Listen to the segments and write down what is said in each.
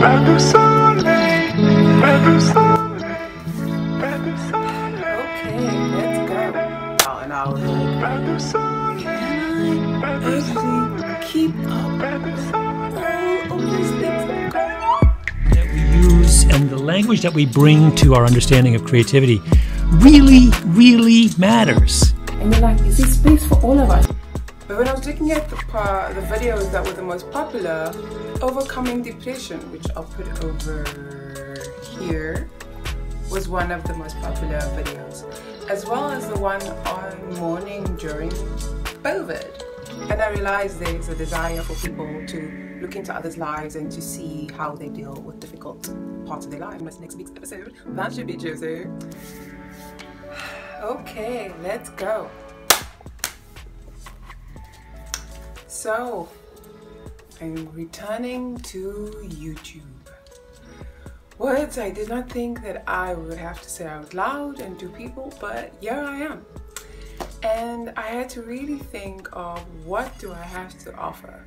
let's go. Oh, and I was like, can I actually keep up with all of these things that are going on? That we use and the language that we bring to our understanding of creativity really matters. And you're like, is there space for all of us? But when I was looking at the videos that were the most popular, overcoming depression, which I'll put over here, was one of the most popular videos, as well as the one on mourning during COVID. And I realized there's a desire for people to look into others' lives and to see how they deal with difficult parts of their life. That's next week's episode. That should be juicy. Okay, let's go. So, I'm returning to YouTube. Words I did not think that I would have to say out loud and to people, but here I am. And I had to really think of what do I have to offer.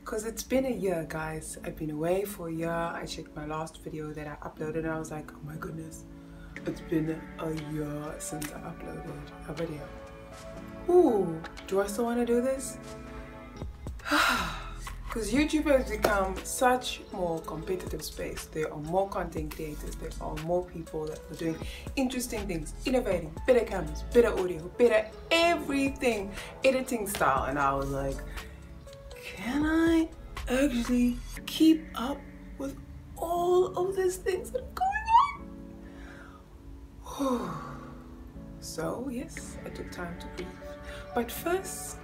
Because it's been a year, guys. I've been away for a year. I checked my last video that I uploaded and I was like, oh my goodness, it's been a year since I uploaded a video. Ooh, do I still want to do this? Because YouTube has become such more competitive space. There are more content creators, there are more people that are doing interesting things, innovating, better cameras, better audio, better everything, editing style. And I was like, can I actually keep up with all of these things that are going on? So yes, I took time to breathe. But first,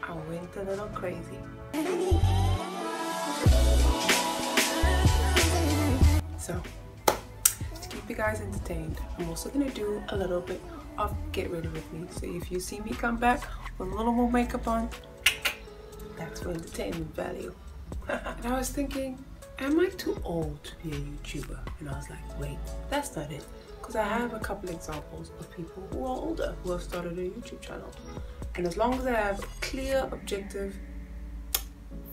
I went a little crazy. So, to keep you guys entertained, I'm also going to do a little bit of get ready with me. So if you see me come back with a little more makeup on, that's for entertainment value. And I was thinking, am I too old to be a YouTuber? And I was like, wait, that's not it. Because I have a couple examples of people who are older who have started a YouTube channel. And as long as I have a clear objective,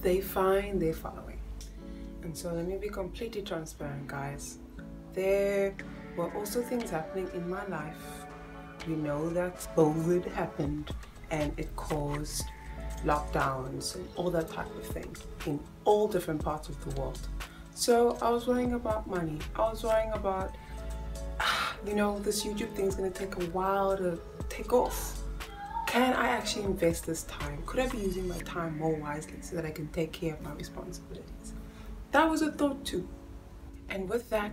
they find their following. And so let me be completely transparent, guys. There were also things happening in my life. We know that COVID happened and it caused lockdowns and all that type of thing in all different parts of the world. So I was worrying about money. I was worrying about, you know, this YouTube thing is going to take a while to take off. Can I actually invest this time? Could I be using my time more wisely so that I can take care of my responsibilities? That was a thought too. And with that,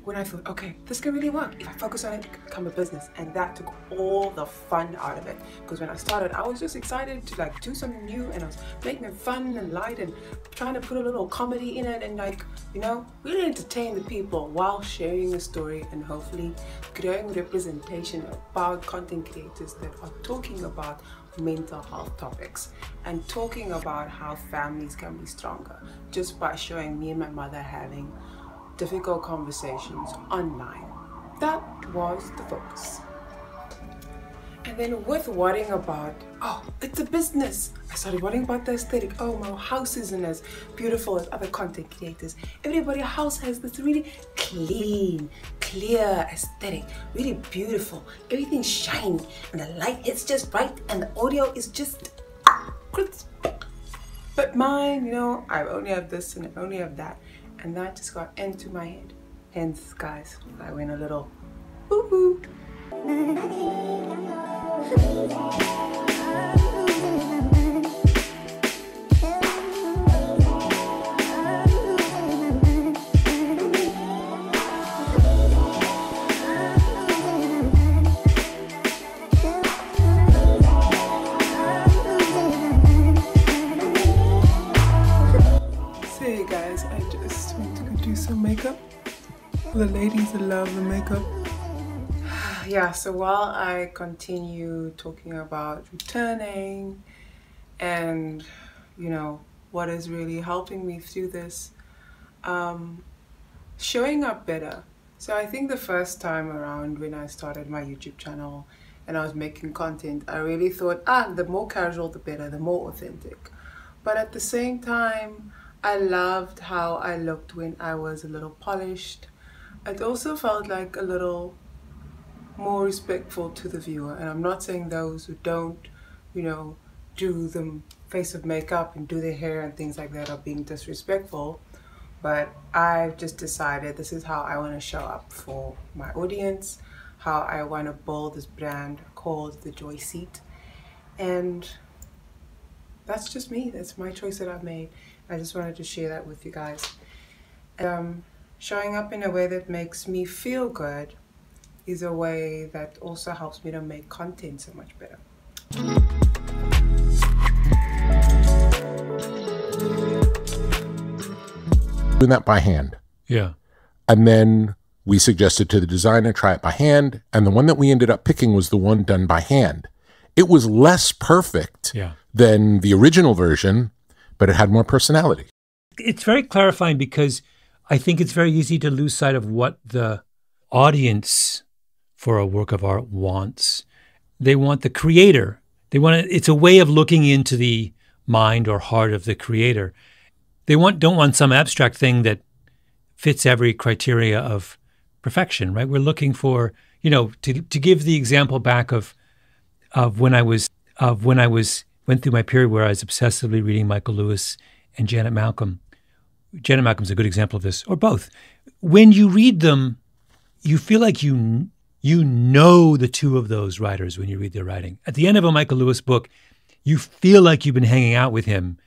when I thought, okay, this can really work. If I focus on it, it can become a business. And that took all the fun out of it. Because when I started, I was just excited to like do something new, and I was making it fun and light and trying to put a little comedy in it and like, you know, really entertain the people while sharing a story and hopefully growing representation about content creators that are talking about mental health topics and talking about how families can be stronger just by showing me and my mother having difficult conversations online. That was the focus. And then with worrying about, oh, it's a business, I started worrying about the aesthetic. Oh, my house isn't as beautiful as other content creators. Everybody's house has this really clean, clear aesthetic, really beautiful. Everything's shiny and the light hits just right and the audio is just crisp. But mine, you know, I only have this and I only have that. And that just got into my head. Hence, guys, I went a little woo-hoo. Guys, I just went to go do some makeup. The ladies love the makeup. Yeah, so while I continue talking about returning and, you know, what is really helping me through this, showing up better. So I think the first time around when I started my YouTube channel and I was making content, I really thought, the more casual the better, the more authentic. But at the same time, I loved how I looked when I was a little polished. It also felt like a little more respectful to the viewer. And I'm not saying those who don't, you know, do the face of makeup and do their hair and things like that are being disrespectful. But I've just decided this is how I want to show up for my audience, how I want to build this brand called The Joy Seat. And that's just me. That's my choice that I've made. I just wanted to share that with you guys. Showing up in a way that makes me feel good is a way that also helps me to make content so much better. Doing that by hand. Yeah. And then we suggested to the designer, try it by hand. And the one that we ended up picking was the one done by hand. It was less perfect than the original version, but it had more personality. It's very clarifying because I think it's very easy to lose sight of what the audience for a work of art wants. They want the creator. It's a way of looking into the mind or heart of the creator. They don't want some abstract thing that fits every criteria of perfection, right? We're looking for, to give the example back of when I went through my period where I was obsessively reading Michael Lewis and Janet Malcolm. Janet Malcolm's a good example of this, or both. When you read them, you feel like you know the two of those writers when you read their writing. At the end of a Michael Lewis book, you feel like you've been hanging out with him.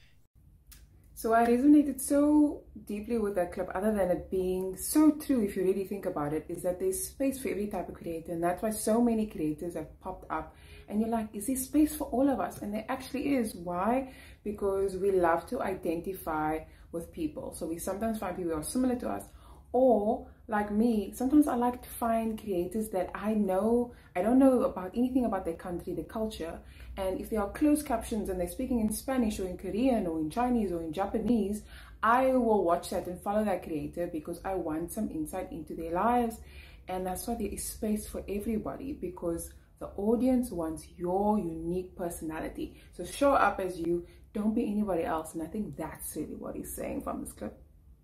So I resonated so deeply with that clip, other than it being so true, if you really think about it, is that there's space for every type of creator. And that's why so many creators have popped up. And you're like, is there space for all of us? And there actually is. Why? Because we love to identify with people. So we sometimes find people who are similar to us. Or, like me, sometimes I like to find creators that I don't know about anything about their country, their culture. And if there are closed captions and they're speaking in Spanish or in Korean or in Chinese or in Japanese, I will watch that and follow that creator because I want some insight into their lives. And that's why there is space for everybody, because the audience wants your unique personality. So show up as you, don't be anybody else. And I think that's really what he's saying from this clip.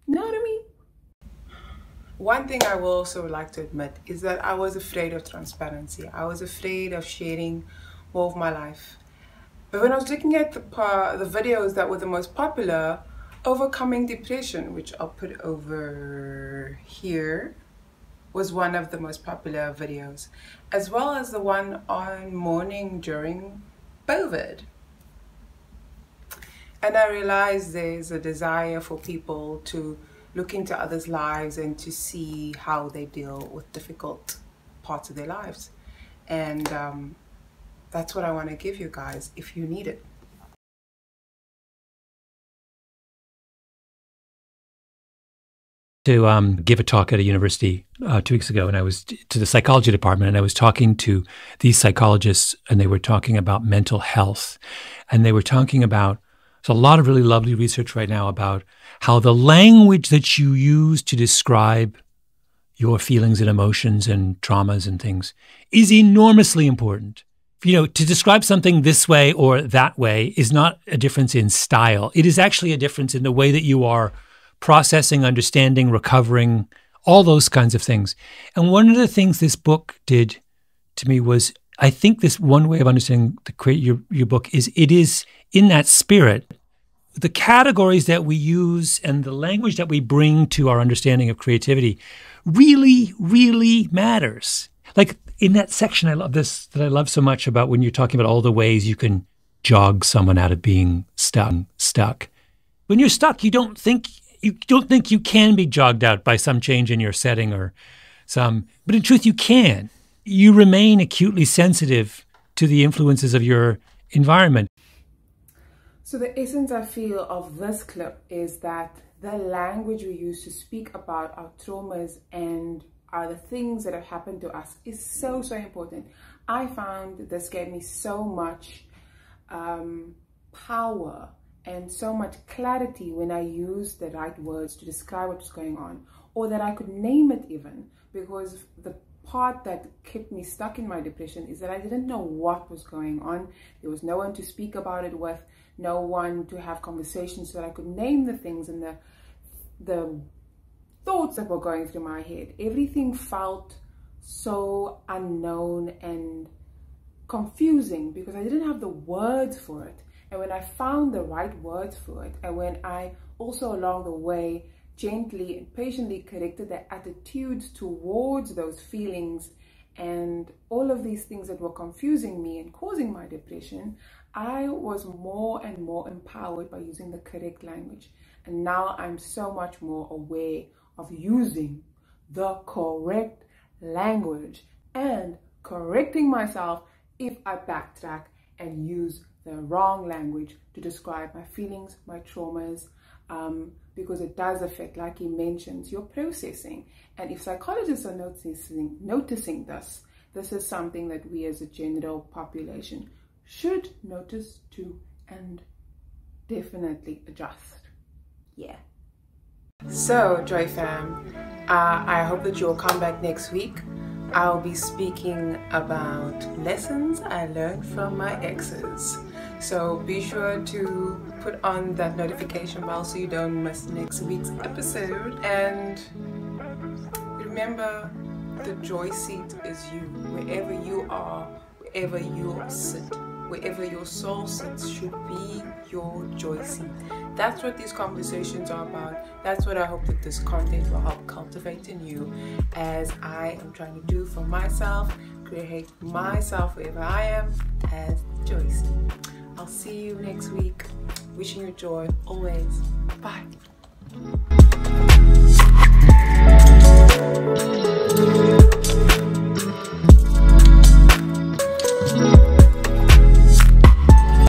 You know what I mean? One thing I will also like to admit is that I was afraid of transparency. I was afraid of sharing more of my life. But when I was looking at the videos that were the most popular, Overcoming Depression, which I'll put over here, was one of the most popular videos, as well as the one on mourning during COVID. And I realized there's a desire for people to look into others' lives and to see how they deal with difficult parts of their lives. And that's what I want to give you guys if you need it. To give a talk at a university 2 weeks ago, and I was to the psychology department, and I was talking to these psychologists, and they were talking about mental health, and they were talking about, there's a lot of really lovely research right now about how the language that you use to describe your feelings and emotions and traumas and things is enormously important. To describe something this way or that way is not a difference in style. It is actually a difference in the way that you are processing, understanding, recovering, all those kinds of things. And one of the things this book did to me was, I think this one way of understanding your book is it is in that spirit. The categories that we use and the language that we bring to our understanding of creativity really, really matters. Like in that section, I love this, that I love so much about when you're talking about all the ways you can jog someone out of being stuck. When you're stuck, you don't think you can be jogged out by some change in your setting but in truth, you can. You remain acutely sensitive to the influences of your environment. So the essence, I feel, of this clip is that the language we use to speak about our traumas and the things that have happened to us is so, so important. I found this gave me so much power and so much clarity when I used the right words to describe what was going on, or that I could name it even, because the part that kept me stuck in my depression is that I didn't know what was going on. There was no one to speak about it with, no one to have conversations so that I could name the things and the thoughts that were going through my head. Everything felt so unknown and confusing because I didn't have the words for it. And when I found the right words for it, and when I also along the way gently and patiently corrected the attitudes towards those feelings and all of these things that were confusing me and causing my depression, I was more and more empowered by using the correct language. And now I'm so much more aware of using the correct language and correcting myself if I backtrack and use the wrong language to describe my feelings, my traumas, because it does affect, like he mentions, your processing. And if psychologists are noticing this, this is something that we as a general population should notice too and definitely adjust. Yeah. So, Joy Fam, I hope that you'll come back next week. I'll be speaking about lessons I learned from my exes. So be sure to put on that notification bell so you don't miss next week's episode. And remember, the joy seat is you. Wherever you are, wherever you sit, wherever your soul sits should be your joy seat. That's what these conversations are about. That's what I hope that this content will help cultivate in you, as I am trying to do for myself, create myself wherever I am as joy seat. I'll see you next week. Wishing you joy always. Bye.